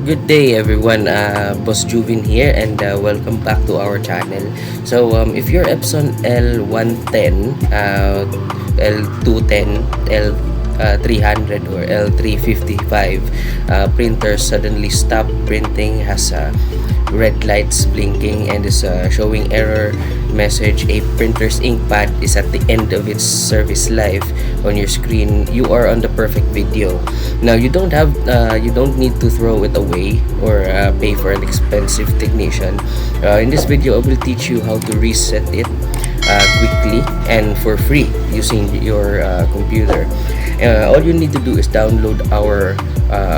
Good day everyone, Boss Juvin here and welcome back to our channel. So if your Epson L110, L210, L300 or L355 printer suddenly stop printing, has red lights blinking and is showing error message, a printer's ink pad is at the end of its service life on your screen, you are on the perfect video. Now you don't need to throw it away or pay for an expensive technician. In this video I will teach you how to reset it quickly and for free using your computer. All you need to do is download our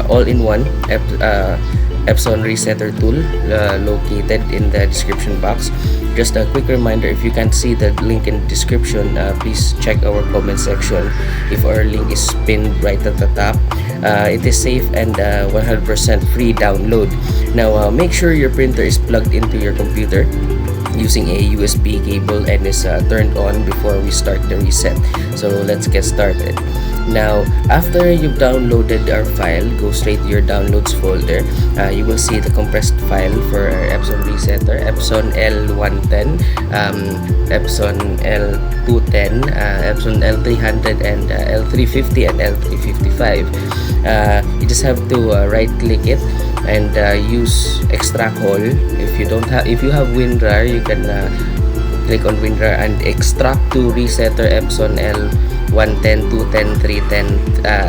all-in-one Epson resetter tool located in the description box. Just a quick reminder, if you can't see the link in the description, please check our comment section if our link is pinned right at the top. It is safe and 100% free download. Now make sure your printer is plugged into your computer using a USB cable and is turned on before we start the reset. So let's get started. Now after you've downloaded our file, go straight to your downloads folder. You will see the compressed file for our Epson resetter, Epson L110, Epson L210, Epson L300 and L350 and L355. You just have to right click it and use extract all. If you have WinRAR, you can click on WinRAR and extract to resetter Epson L110, 210, 310,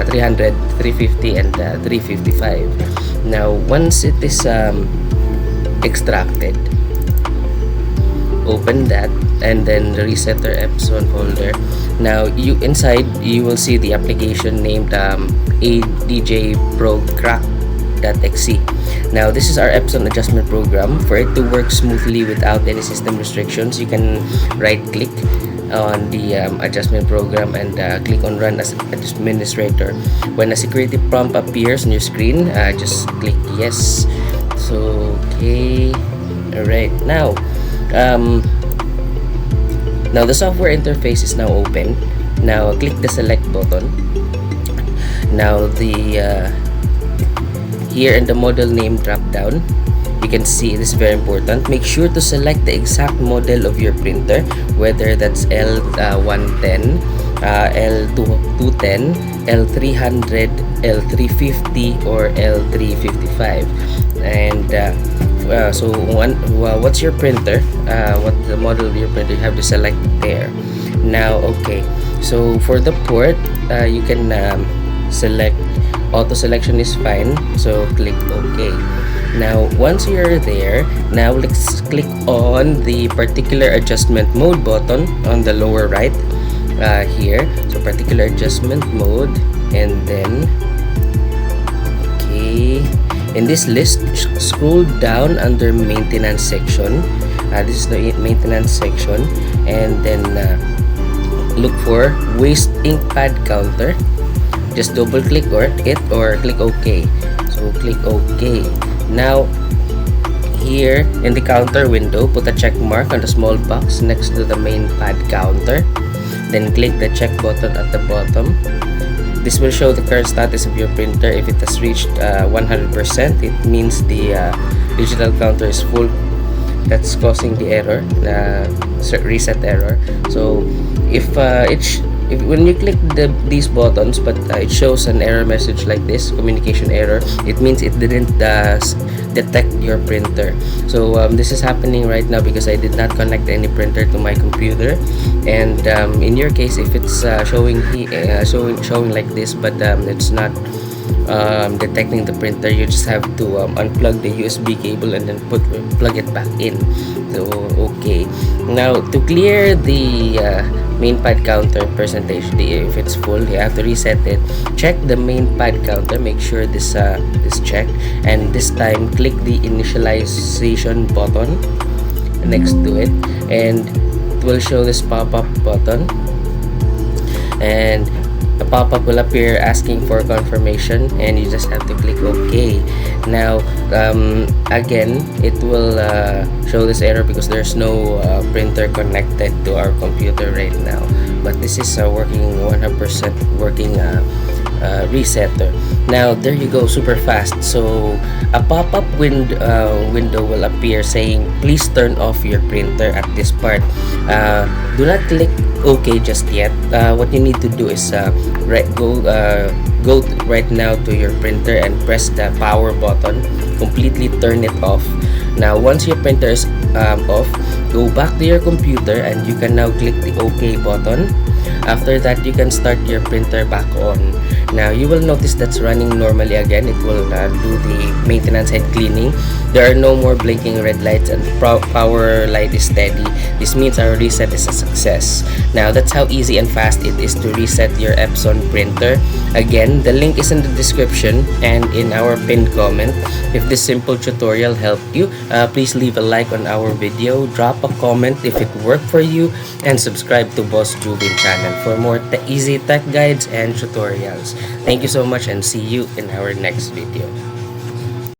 300, 350 and 355. Now once it is extracted, open that and then the resetter Epson folder. Now inside you will see the application named AdjProg.exe. Now this is our Epson Adjustment Program. For it to work smoothly without any system restrictions, you can right click on the adjustment program and click on run as administrator. When a security prompt appears on your screen, just click yes. So okay, alright, now the software interface is now open. Now click the select button. Now here in the model name drop down, you can see, this is very important, make sure to select the exact model of your printer, whether that's L110, L210, L300, L350 or L355. And what's your printer, what the model of your printer, you have to select there. Now okay, so for the port, you can select auto selection is fine, so click OK. Now once you're there, now let's click on the particular adjustment mode button on the lower right here. So particular adjustment mode, and then okay, in this list scroll down under maintenance section. This is the maintenance section, and then look for waste ink pad counter. Just double click it or click OK. So click OK. Now here in the counter window, put a check mark on the small box next to the main pad counter. Then click the check button at the bottom. This will show the current status of your printer. If it has reached 100%, it means the digital counter is full. That's causing the error, reset error. So if when you click these buttons but it shows an error message like this, communication error, it means it didn't detect your printer. So this is happening right now because I did not connect any printer to my computer. And in your case, if it's showing like this but it's not detecting the printer, you just have to unplug the USB cable and then plug it back in. So okay, now to clear the main pad counter percentage, if it's full, you have to reset it. Check the main pad counter, make sure this is checked, and this time click the initialization button next to it, and it will show this pop-up button. And a pop-up will appear asking for confirmation, and you just have to click OK. Now again, it will show this error because there's no printer connected to our computer right now, but this is working 100% working resetter. Now there you go, super fast. So a pop-up window will appear saying please turn off your printer at this part. Do not click OK just yet. What you need to do is go right now to your printer and press the power button, completely turn it off. Now once your printer is off, go back to your computer and you can now click the OK button. After that, you can start your printer back on. Now you will notice that's running normally again. It will do the maintenance and cleaning. There are no more blinking red lights and power light is steady. This means our reset is a success. Now that's how easy and fast it is to reset your Epson printer. Again, the link is in the description and in our pinned comment. If this simple tutorial helped you, please leave a like on our video, drop a comment if it worked for you, and subscribe to Boss Juvin channel for more easy tech guides and tutorials. Thank you so much and see you in our next video.